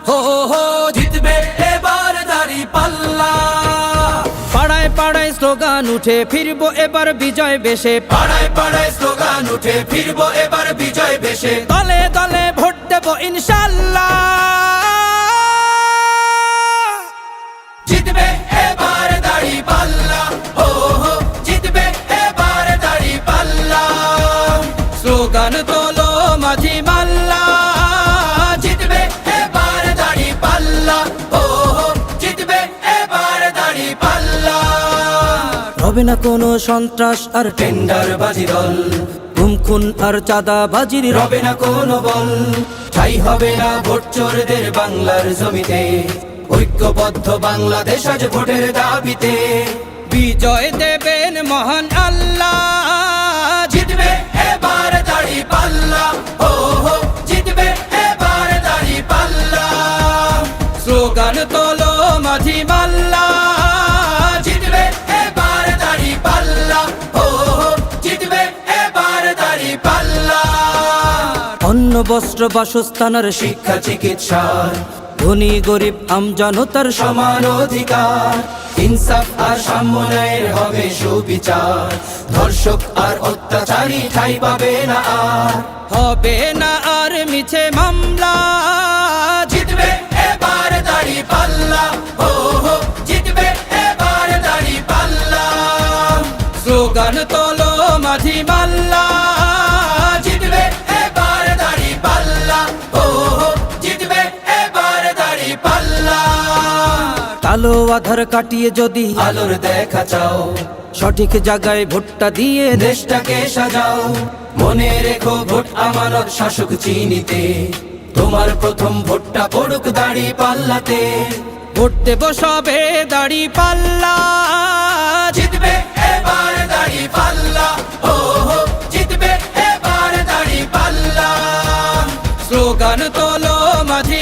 হো হো জিতবে এবার দাঁড়িপাল্লা। পাড়ায় পাড়ায় স্লোগান উঠে ফিরবো এবার বিজয় বেশে, পাড়ায় পাড়ায় স্লোগান উঠে ফিরবো এবার বিজয় বেশে। দলে দলে ভোট দেবো ইনশাল্লাহ। জিতবে এবার দাঁড়িপাল্লা, হো হো জিতবে এবার দাঁড়িপাল্লা। স্লোগান তোলো মাঝি মাল্লা, জিতবে এবার দাঁড়িপাল্লা, হো হো জিতবে এবার দাঁড়িপাল্লা। হবে না কোনো সন্ত্রাস আর টেন্ডার বাজি দল, গুম খুন আর চাঁদা বাজির রবে না কোনো বল। ঠাই হবে না ভোট চোরদের বাংলার জমিতে, ঐক্যবদ্ধ বাংলাদেশ আজ ভোটের দাবিতে। বিজয় দেবেন মহান আল্লাহ। জিতবে এবার দাঁড়িপাল্লা, হো হো জিতবে এবার দাঁড়িপাল্লা। স্লোগান তোলো মাঝি মাল্লা, জিতবে এবার দাঁড়িপাল্লা, হো হো জিতবে এবার দাঁড়িপাল্লা। অন্ন বস্ত্র বাসস্থান আর শিক্ষা চিকিৎসার ধনী গরিব আমজনতার সমান অধিকার, ইনসাফ আর সাম্য ন্যায়ের হবে সুবিচার। ধর্ষক আর অত্যাচারী ঠাঁই পাবে না আর, হবে না আর মিছে মামলা। জিতবে এবার দাঁড়িপাল্লা, হো হো জিতবে এবার দাঁড়িপাল্লা। স্লোগান তোলো মাঝি মাল্লা, জিতবে এবার দাঁড়িপাল্লা, হো হো জিতবে এবার দাঁড়িপাল্লা। কালো আধার কাটিয়ে যদি আলোর দেখা চাও, সঠিক জায়গায় ভোটটা দিয়ে দেশটাকে সাজাও। মনে রেখো ভোট আমানত শাসক চিনিতে, তোমার প্রথম ভোটটা পড়ুক দাঁড়িপাল্লাতে। ভোট দেব সবে দাঁড়িপাল্লা। জিতবে এবার দাঁড়িপাল্লা, হো হো জিতবে এবার দাঁড়িপাল্লা। স্লোগান তোলো মাঝি